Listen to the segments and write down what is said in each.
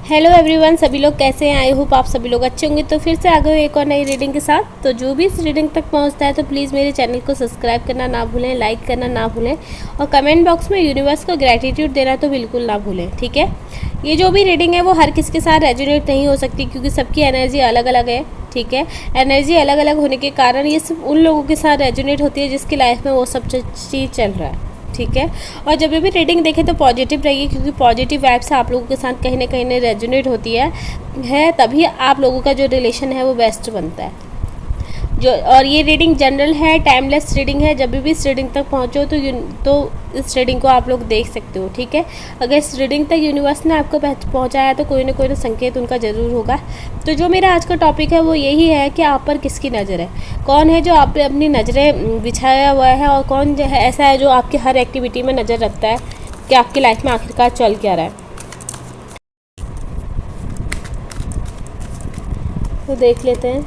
Hello everyone, सभी लोग कैसे हैं। आई होप आप सभी लोग अच्छे होंगे। तो फिर से आ गए एक और नई रीडिंग के साथ। तो जो भी इस रीडिंग तक पहुंचता है तो प्लीज़ मेरे चैनल को सब्सक्राइब करना ना भूलें, लाइक करना ना भूलें और कमेंट बॉक्स में यूनिवर्स को ग्रैटिट्यूड देना तो बिल्कुल ना भूलें, ठीक है। ये जो भी रीडिंग है वो हर किसी के साथ रेजोनेट नहीं हो सकती क्योंकि सबकी एनर्जी अलग अलग है, ठीक है। एनर्जी अलग अलग होने के कारण ये सिर्फ उन लोगों के साथ रेजोनेट होती है जिसकी लाइफ में वो सब चीज़ चल रहा है, ठीक है। और जब भी रीडिंग देखें तो पॉजिटिव रहिए क्योंकि पॉजिटिव वाइब्स आप लोगों के साथ कहीं ना कहीं रेजोनेट होती है तभी आप लोगों का जो रिलेशन है वो बेस्ट बनता है। और ये रीडिंग जनरल है, टाइमलेस रीडिंग है। जब भी इस रीडिंग तक पहुँचो तो इस रीडिंग को आप लोग देख सकते हो, ठीक है। अगर इस रीडिंग तक यूनिवर्स ने आपको पहुँचाया तो कोई ना कोई संकेत उनका ज़रूर होगा। तो जो मेरा आज का टॉपिक है वो यही है कि आप पर किसकी नज़र है, कौन है जो आप पे अपनी नज़रें बिछाया हुआ है और कौन जो है ऐसा है जो आपकी हर एक्टिविटी में नज़र रखता है कि आपकी लाइफ में आखिरकार चल क्या रहा है। तो देख लेते हैं।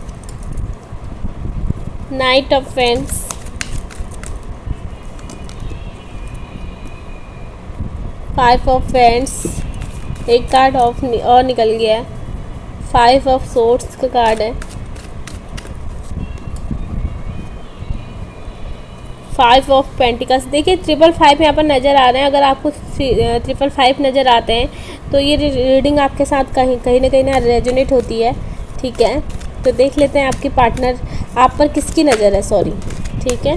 Knight of wands, 5 of wands, एक कार्ड ऑफ और निकल गया है। 5 ऑफ सोर्ड्स का कार्ड है। 5 ऑफ पेंटिकल्स। देखिए 555 यहाँ पर नज़र आ रहे हैं। अगर आपको 555 नज़र आते हैं तो ये रीडिंग आपके साथ कहीं ना रेजोनेट होती है, ठीक है। तो देख लेते हैं आपकी पार्टनर आप पर किसकी नज़र है, सॉरी, ठीक है।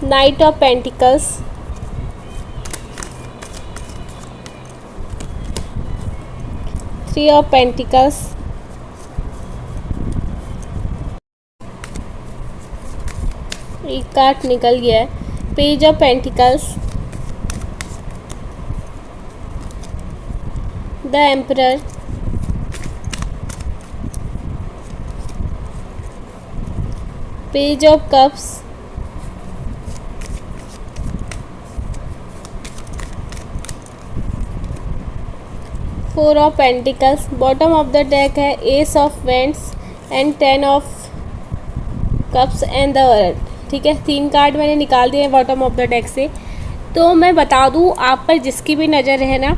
Knight of pentacles, 3 of pentacles, एक कार्ड निकल गया है। Page of pentacles, the emperor, page of cups, four of pentacles. Bottom of the deck है ace of wands and 10 of cups and the world, ठीक है। 3 card मैंने निकाल दिए हैं बॉटम ऑफ द डेक से। तो मैं बता दूँ आप पर जिसकी भी नज़र है ना,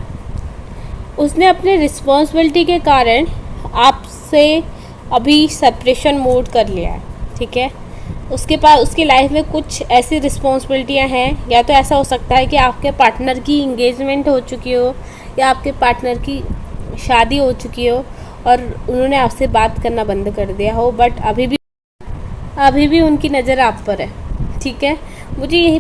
उसने अपने रिस्पॉन्सिबिलिटी के कारण आपसे अभी सेपरेशन मोड कर लिया है, ठीक है। उसके पास उसकी लाइफ में कुछ ऐसी रिस्पॉन्सिबिलिटियाँ हैं, या तो ऐसा हो सकता है कि आपके पार्टनर की इंगेजमेंट हो चुकी हो या आपके पार्टनर की शादी हो चुकी हो और उन्होंने आपसे बात करना बंद कर दिया हो, बट अभी भी उनकी नज़र आप पर है, ठीक है। मुझे यही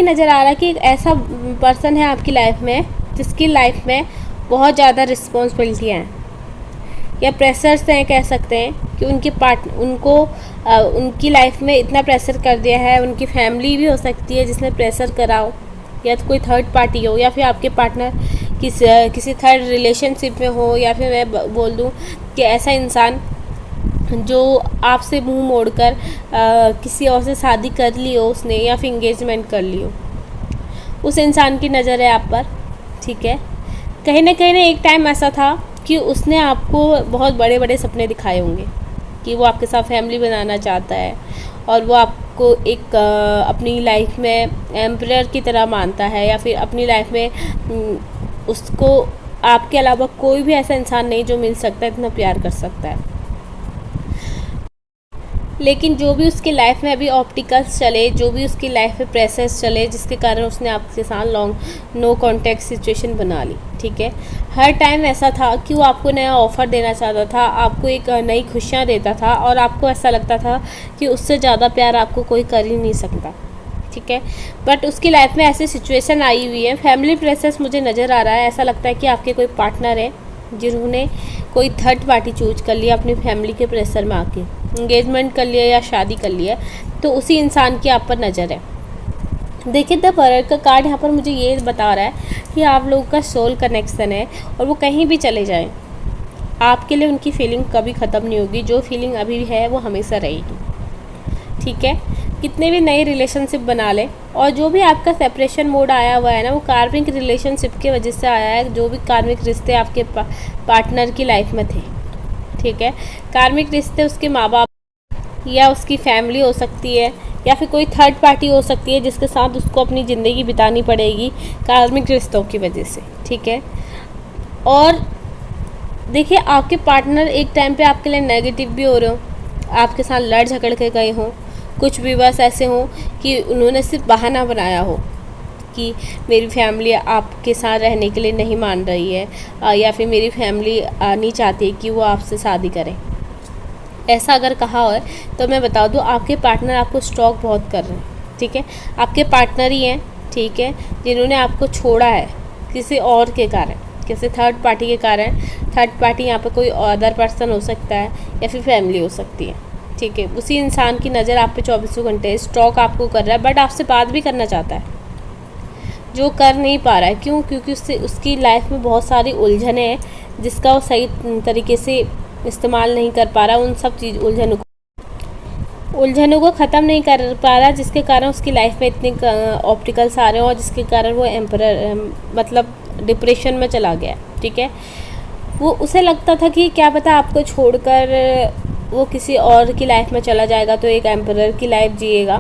नज़र आ रहा है कि एक ऐसा पर्सन है आपकी लाइफ में जिसकी लाइफ में बहुत ज़्यादा रिस्पॉन्सिबिलिटियाँ हैं या प्रेशर्स हैं, कह सकते हैं कि उनकी लाइफ में इतना प्रेशर कर दिया है। उनकी फैमिली भी हो सकती है जिसने प्रेशर करा हो, या तो कोई थर्ड पार्टी हो, या फिर आपके पार्टनर किसी थर्ड रिलेशनशिप में हो, या फिर मैं बोल दूं कि ऐसा इंसान जो आपसे मुंह मोड़कर किसी और से शादी कर ली हो उसने, या फिर इंगेजमेंट कर ली हो, उस इंसान की नज़र है आप पर, ठीक है। कहीं ना एक टाइम ऐसा था कि उसने आपको बहुत बड़े बड़े सपने दिखाए होंगे कि वो आपके साथ फैमिली बनाना चाहता है और वो आपको एक अपनी लाइफ में एम्परर की तरह मानता है, या फिर अपनी लाइफ में उसको आपके अलावा कोई भी ऐसा इंसान नहीं जो मिल सकता है, इतना प्यार कर सकता है। लेकिन जो भी उसकी लाइफ में अभी ऑप्टिकल्स चले, जो भी उसकी लाइफ में प्रेसेस चले, जिसके कारण उसने आपके साथ लॉन्ग नो कॉन्टैक्ट सिचुएशन बना ली, ठीक है। हर टाइम ऐसा था कि वो आपको नया ऑफ़र देना चाहता था, आपको एक नई खुशियाँ देता था और आपको ऐसा लगता था कि उससे ज़्यादा प्यार आपको कोई कर ही नहीं सकता, ठीक है। बट उसकी लाइफ में ऐसी सिचुएशन आई हुई है, फैमिली प्रेसेस मुझे नज़र आ रहा है। ऐसा लगता है कि आपके कोई पार्टनर है जिन्होंने कोई थर्ड पार्टी चूज कर लिया अपनी फैमिली के प्रेशर में आके, इंगेजमेंट कर लिया या शादी कर लिया, तो उसी इंसान की आप पर नज़र है। देखिए द वर्ल्ड का कार्ड यहाँ पर मुझे ये बता रहा है कि आप लोगों का सोल कनेक्शन है और वो कहीं भी चले जाएं, आपके लिए उनकी फीलिंग कभी ख़त्म नहीं होगी। जो फीलिंग अभी है वो हमेशा रहेगी, ठीक है। कितने भी नए रिलेशनशिप बना ले, और जो भी आपका सेपरेशन मोड आया हुआ है ना, वो कार्मिक रिलेशनशिप की वजह से आया है। जो भी कार्मिक रिश्ते आपके पार्टनर की लाइफ में थे, ठीक है, कार्मिक रिश्ते उसके माँ बाप या उसकी फैमिली हो सकती है, या फिर कोई थर्ड पार्टी हो सकती है जिसके साथ उसको अपनी ज़िंदगी बितानी पड़ेगी कार्मिक रिश्तों की वजह से, ठीक है। और देखिए, आपके पार्टनर एक टाइम पे आपके लिए नेगेटिव भी हो रहे हो, आपके साथ लड़ झगड़ के गए हों, कुछ विवश ऐसे हों कि उन्होंने सिर्फ बहाना बनाया हो कि मेरी फैमिली आपके साथ रहने के लिए नहीं मान रही है, या फिर मेरी फैमिली नहीं चाहती है कि वो आपसे शादी करें। ऐसा अगर कहा हो तो मैं बता दूं, आपके पार्टनर आपको स्टॉक बहुत कर रहे हैं, ठीक है। आपके पार्टनर ही हैं, ठीक है, जिन्होंने आपको छोड़ा है किसी और के कारण, किसी थर्ड पार्टी के कारण। थर्ड पार्टी यहाँ पे कोई अदर पर्सन हो सकता है या फिर फैमिली हो सकती है, ठीक है। उसी इंसान की नज़र आप पे 24 घंटे स्टॉक आपको कर रहा है, बट आपसे बात भी करना चाहता है, जो कर नहीं पा रहा है। क्यों? क्योंकि उसकी लाइफ में बहुत सारी उलझनें हैं जिसका वो सही तरीके से इस्तेमाल नहीं कर पा रहा। उन सब उलझनों को ख़त्म नहीं कर पा रहा, जिसके कारण उसकी लाइफ में इतने ऑब्स्टिकल्स आ रहे हैं और जिसके कारण वो मतलब डिप्रेशन में चला गया, ठीक है। वो उसे लगता था कि क्या पता आपको छोड़कर वो किसी और की लाइफ में चला जाएगा तो एक एम्परर की लाइफ जिएगा,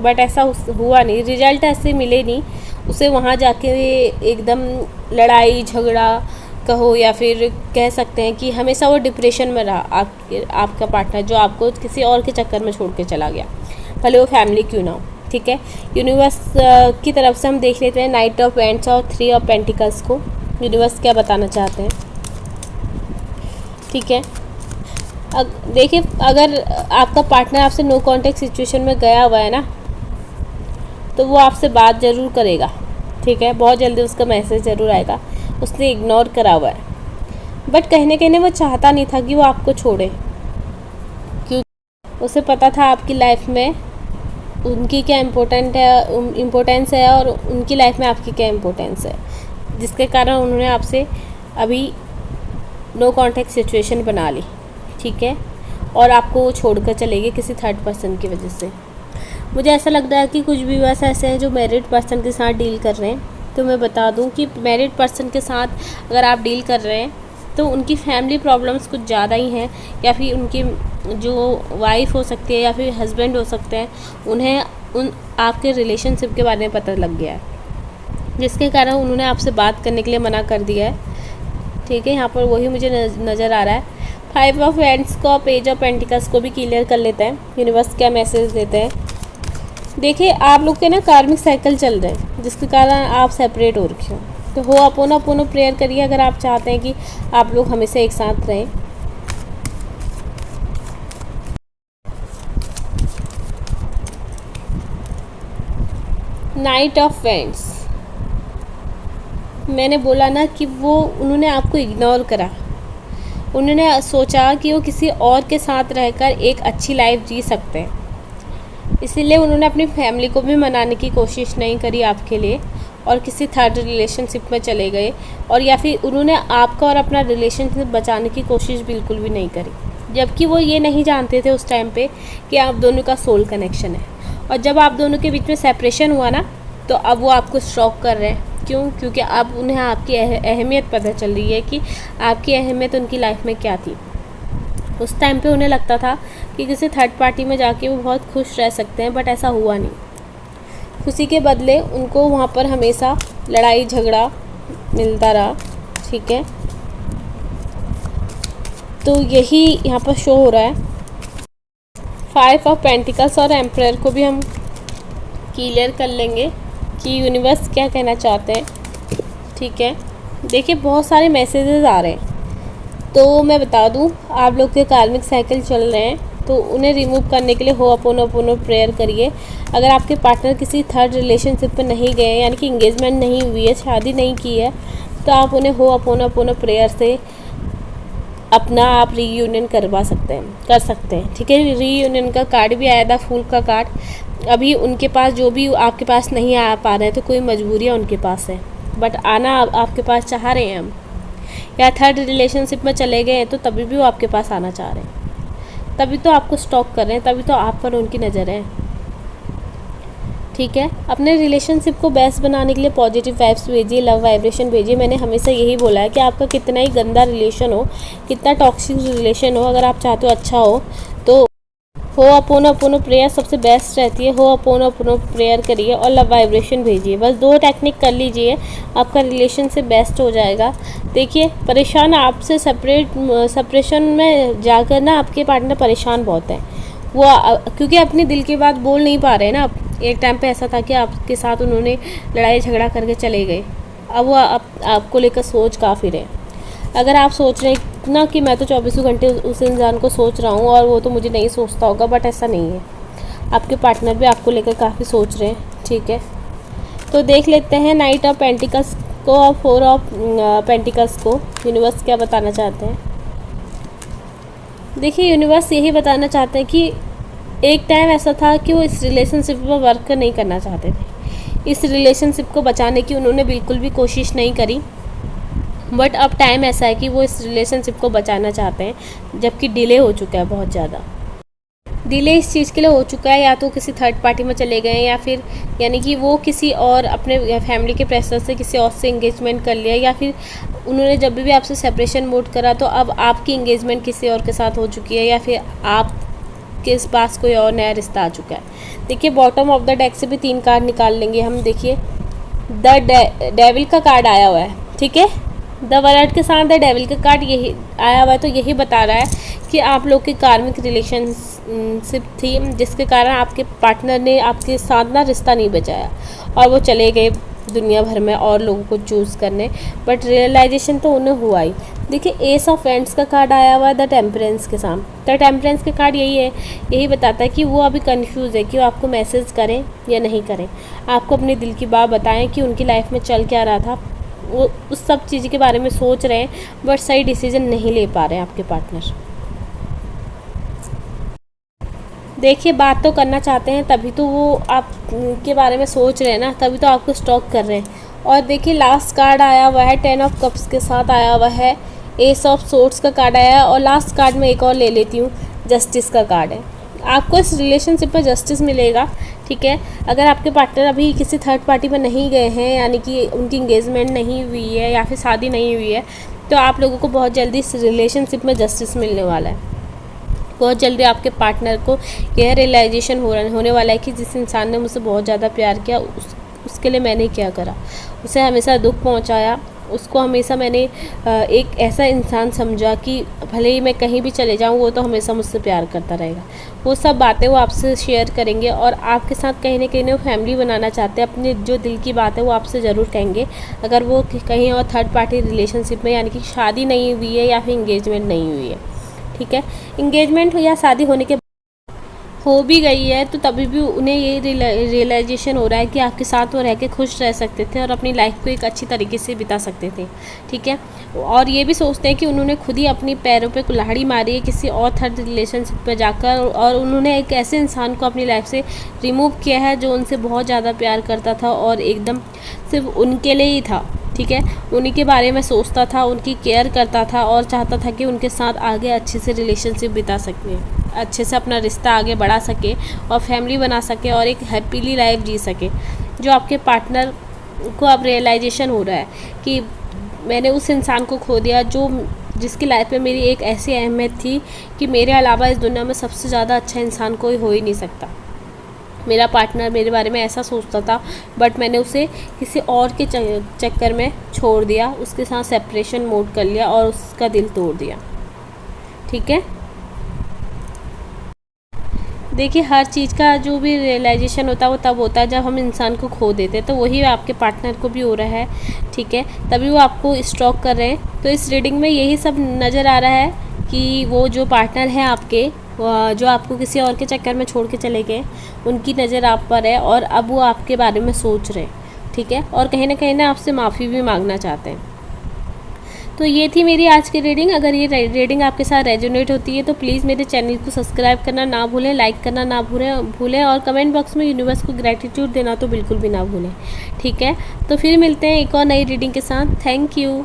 बट ऐसा हुआ नहीं, रिजल्ट ऐसे मिले नहीं उसे। वहाँ जाके एकदम लड़ाई झगड़ा कहो या फिर कह सकते हैं कि हमेशा वो डिप्रेशन में रहा। आपका पार्टनर जो आपको किसी और के चक्कर में छोड़ के चला गया, भले वो फैमिली क्यों ना हो, ठीक है। यूनिवर्स की तरफ से हम देख लेते हैं नाइट ऑफ वेंट्स और 3 ऑफ पेंटिकल्स को। यूनिवर्स क्या बताना चाहते हैं, ठीक है। देखिए, अगर आपका पार्टनर आपसे नो कॉन्टेक्ट सिचुएशन में गया हुआ है ना, तो वो आपसे बात ज़रूर करेगा, ठीक है। बहुत जल्दी उसका मैसेज ज़रूर आएगा। उसने इग्नोर करा हुआ है, बट कहीं ना कहीं वो चाहता नहीं था कि वो आपको छोड़े, क्योंकि उसे पता था आपकी लाइफ में उनकी क्या इम्पोर्टेंस है और उनकी लाइफ में आपकी क्या इम्पोर्टेंस है, जिसके कारण उन्होंने आपसे अभी नो कॉन्टेक्ट सिचुएशन बना ली, ठीक है। और आपको वो छोड़ कर चले गए किसी थर्ड पर्सन की वजह से। मुझे ऐसा लग रहा है कि कुछ व्यूअर्स ऐसे हैं जो मैरिड पर्सन के साथ डील कर रहे हैं। तो मैं बता दूं कि मैरिड पर्सन के साथ अगर आप डील कर रहे हैं तो उनकी फैमिली प्रॉब्लम्स कुछ ज़्यादा ही हैं, या फिर उनकी जो वाइफ हो सकती है या फिर हस्बैंड हो सकते हैं, उन्हें आपके रिलेशनशिप के बारे में पता लग गया है, जिसके कारण उन्होंने आपसे बात करने के लिए मना कर दिया है, ठीक है। यहाँ पर वही मुझे नज़र आ रहा है। 5 ऑफ वैंड्स को, पेज ऑफ पेंटिकल्स को भी क्लियर कर लेते हैं। यूनिवर्स क्या मैसेज देते हैं। देखिए, आप लोग के ना कार्मिक साइकिल चल रहे हैं जिसके कारण आप सेपरेट हो रखे हो, तो हो अपोनो प्रेयर करिए अगर आप चाहते हैं कि आप लोग हमेशा एक साथ रहें। नाइट ऑफ वेंट्स, मैंने बोला ना कि उन्होंने आपको इग्नोर करा। उन्होंने सोचा कि वो किसी और के साथ रहकर एक अच्छी लाइफ जी सकते हैं, इसीलिए उन्होंने अपनी फैमिली को भी मनाने की कोशिश नहीं करी आपके लिए और किसी थर्ड रिलेशनशिप में चले गए, और या फिर उन्होंने आपका और अपना रिलेशनशिप बचाने की कोशिश बिल्कुल भी नहीं करी, जबकि वो ये नहीं जानते थे उस टाइम पे कि आप दोनों का सोल कनेक्शन है। और जब आप दोनों के बीच में सेपरेशन हुआ ना, तो अब वो आपको स्टॉक कर रहे हैं। क्यों? क्योंकि अब उन्हें आपकी अहमियत पता चल रही है कि आपकी अहमियत उनकी लाइफ में क्या थी। उस टाइम पे उन्हें लगता था कि किसी थर्ड पार्टी में जाके वो बहुत खुश रह सकते हैं, बट ऐसा हुआ नहीं। खुशी के बदले उनको वहाँ पर हमेशा लड़ाई झगड़ा मिलता रहा, ठीक है। तो यही यहाँ पर शो हो रहा है। 5 ऑफ पेंटिकल्स और एम्परर को भी हम क्लियर कर लेंगे कि यूनिवर्स क्या कहना चाहते हैं, ठीक है। देखिए, बहुत सारे मैसेजेस आ रहे हैं, तो मैं बता दूं, आप लोग के कार्मिक साइकिल चल रहे हैं, तो उन्हें रिमूव करने के लिए हो अपोनो प्रेयर करिए। अगर आपके पार्टनर किसी थर्ड रिलेशनशिप में नहीं गए, यानी कि इंगेजमेंट नहीं हुई है, शादी नहीं की है, तो आप उन्हें हो अपोनो प्रेयर से अपना आप रीयूनियन कर सकते हैं, ठीक है। रीयूनियन का कार्ड भी आया था, फूल का कार्ड। अभी उनके पास जो भी आपके पास नहीं आ पा रहे हैं, तो कोई मजबूरियाँ उनके पास है, बट आना आपके पास चाह रहे हैं हम, या थर्ड रिलेशनशिप में चले गए हैं तो तभी भी वो आपके पास आना चाह रहे हैं, तभी तो आपको स्टॉक कर रहे हैं, तभी तो आप पर उनकी नज़र है, ठीक है। अपने रिलेशनशिप को बेस्ट बनाने के लिए पॉजिटिव वाइब्स भेजिए, लव वाइब्रेशन भेजिए। मैंने हमेशा यही बोला है कि आपका कितना ही गंदा रिलेशन हो, कितना टॉक्सिक रिलेशन हो, अगर आप चाहते हो अच्छा हो, तो हो अपोनो प्रेयर सबसे बेस्ट रहती है। हो अपोनो प्रेयर करिए और लव वाइब्रेशन भेजिए। बस 2 टेक्निक कर लीजिए, आपका रिलेशन से बेस्ट हो जाएगा। देखिए, परेशान आपसे सेपरेशन में जाकर ना आपके पार्टनर परेशान बहुत है। वो क्योंकि अपने दिल की बात बोल नहीं पा रहे ना। अब एक टाइम पे ऐसा था कि आपके साथ उन्होंने लड़ाई झगड़ा करके चले गए। अब वो आपको लेकर सोच काफ़ी रहे। अगर आप सोच रहे हैं ना कि मैं तो 24 घंटे उस इंसान को सोच रहा हूँ और वो तो मुझे नहीं सोचता होगा, बट ऐसा नहीं है। आपके पार्टनर भी आपको लेकर काफ़ी सोच रहे हैं, ठीक है। तो देख लेते हैं नाइट ऑफ पेंटिकल्स को और 4 ऑफ पेंटिकल्स को यूनिवर्स क्या बताना चाहते हैं। देखिए, यूनिवर्स यही बताना चाहते हैं कि एक टाइम ऐसा था कि वो इस रिलेशनशिप पर वर्क नहीं करना चाहते थे। इस रिलेशनशिप को बचाने की उन्होंने बिल्कुल भी कोशिश नहीं करी, बट अब टाइम ऐसा है कि वो इस रिलेशनशिप को बचाना चाहते हैं, जबकि डिले हो चुका है। बहुत ज़्यादा डिले इस चीज़ के लिए हो चुका है, या तो किसी थर्ड पार्टी में चले गए या फिर यानी कि वो किसी और अपने फैमिली के प्रेशर से किसी और से इंगेजमेंट कर लिया, या फिर उन्होंने जब भी आपसे सेपरेशन मोड करा तो अब आपकी इंगेजमेंट किसी और के साथ हो चुकी है, या फिर आपके इस पास कोई और नया रिश्ता आ चुका है। देखिए, बॉटम ऑफ द डेक से भी 3 कार्ड निकाल लेंगे हम। देखिए, द डेविल का कार्ड आया हुआ है, ठीक है। द वर्ल्ड के साथ द डेविल का कार्ड यही आया हुआ है, तो यही बता रहा है कि आप लोग की कार्मिक रिलेशनशिप थी, जिसके कारण आपके पार्टनर ने आपके साथ ना रिश्ता नहीं बचाया और वो चले गए दुनिया भर में और लोगों को चूज़ करने, बट रियलाइजेशन तो उन्हें हुआ ही। देखिए, एस ऑफ फ्रेंड्स का कार्ड आया हुआ है द टेम्परेंस के साथ। द टेम्परेंस का कार्ड यही बताता है कि वो अभी कंफ्यूज है कि वो आपको मैसेज करें या नहीं करें। आपको अपने दिल की बात बताएं कि उनकी लाइफ में चल क्या रहा था। वो उस सब चीज़ के बारे में सोच रहे हैं, बट सही डिसीजन नहीं ले पा रहे हैं आपके पार्टनर। देखिए, बात तो करना चाहते हैं, तभी तो वो आप के बारे में सोच रहे हैं ना, तभी तो आपको स्टॉक कर रहे हैं। और देखिए, लास्ट कार्ड आया हुआ है 10 ऑफ कप्स के साथ आया हुआ है। एस ऑफ सोर्ड्स का कार्ड आया है, और लास्ट कार्ड में एक और ले लेती हूँ, जस्टिस का कार्ड है। आपको इस रिलेशनशिप में जस्टिस मिलेगा, ठीक है। अगर आपके पार्टनर अभी किसी थर्ड पार्टी में नहीं गए हैं, यानी कि उनकी इंगेजमेंट नहीं हुई है या फिर शादी नहीं हुई है, तो आप लोगों को बहुत जल्दी इस रिलेशनशिप में जस्टिस मिलने वाला है। बहुत जल्दी आपके पार्टनर को यह रियलाइजेशन होने वाला है कि जिस इंसान ने मुझसे बहुत ज़्यादा प्यार किया, उसके लिए मैंने क्या करा, उसे हमेशा दुख पहुंचाया, उसको हमेशा मैंने एक ऐसा इंसान समझा कि भले ही मैं कहीं भी चले जाऊं, वो तो हमेशा मुझसे प्यार करता रहेगा। वो सब बातें वो आपसे शेयर करेंगे और आपके साथ कहीं ना कहीं वो फैमिली बनाना चाहते हैं। अपनी जो दिल की बात है वो आपसे ज़रूर कहेंगे, अगर वो कहीं और थर्ड पार्टी रिलेशनशिप में, यानी कि शादी नहीं हुई है या फिर इंगेजमेंट नहीं हुई है, ठीक है। इंगेजमेंट या शादी होने के हो भी गई है, तो तभी भी उन्हें ये रियलाइजेशन हो रहा है कि आपके साथ वो रह के खुश रह सकते थे और अपनी लाइफ को एक अच्छी तरीके से बिता सकते थे, ठीक है। और ये भी सोचते हैं कि उन्होंने खुद ही अपनी पैरों पे कुल्हाड़ी मारी है किसी और थर्ड रिलेशनशिप में जाकर, और उन्होंने एक ऐसे इंसान को अपनी लाइफ से रिमूव किया है जो उनसे बहुत ज़्यादा प्यार करता था और एकदम सिर्फ उनके लिए ही था, ठीक है। उन्हीं के बारे में सोचता था, उनकी केयर करता था और चाहता था कि उनके साथ आगे अच्छे से रिलेशनशिप बिता सके, अच्छे से अपना रिश्ता आगे बढ़ा सके और फैमिली बना सके और एक हैप्पीली लाइफ जी सके। जो आपके पार्टनर को अब रियलाइजेशन हो रहा है कि मैंने उस इंसान को खो दिया जो जिसकी लाइफ में मेरी एक ऐसी अहमियत थी कि मेरे अलावा इस दुनिया में सबसे ज़्यादा अच्छा इंसान कोई हो ही नहीं सकता। मेरा पार्टनर मेरे बारे में ऐसा सोचता था, बट मैंने उसे किसी और के चक्कर में छोड़ दिया, उसके साथ सेपरेशन मोड कर लिया और उसका दिल तोड़ दिया, ठीक है। देखिए, हर चीज़ का जो भी रियलाइजेशन होता है वो तब होता है जब हम इंसान को खो देते हैं, तो वही आपके पार्टनर को भी हो रहा है, ठीक है। तभी वो आपको स्टॉक कर रहे हैं। तो इस रीडिंग में यही सब नज़र आ रहा है कि वो जो पार्टनर है आपके, जो आपको किसी और के चक्कर में छोड़ के चले गए, उनकी नज़र आप पर है और अब वो आपके बारे में सोच रहे हैं, ठीक है। और कहीं ना आपसे माफ़ी भी मांगना चाहते हैं। तो ये थी मेरी आज की रीडिंग। अगर ये रीडिंग आपके साथ रेजोनेट होती है तो प्लीज़ मेरे चैनल को सब्सक्राइब करना ना भूलें, लाइक करना ना भूलें और कमेंट बॉक्स में यूनिवर्स को ग्रैटिट्यूड देना तो बिल्कुल भी ना भूलें, ठीक है। तो फिर मिलते हैं एक और नई रीडिंग के साथ। Thank you.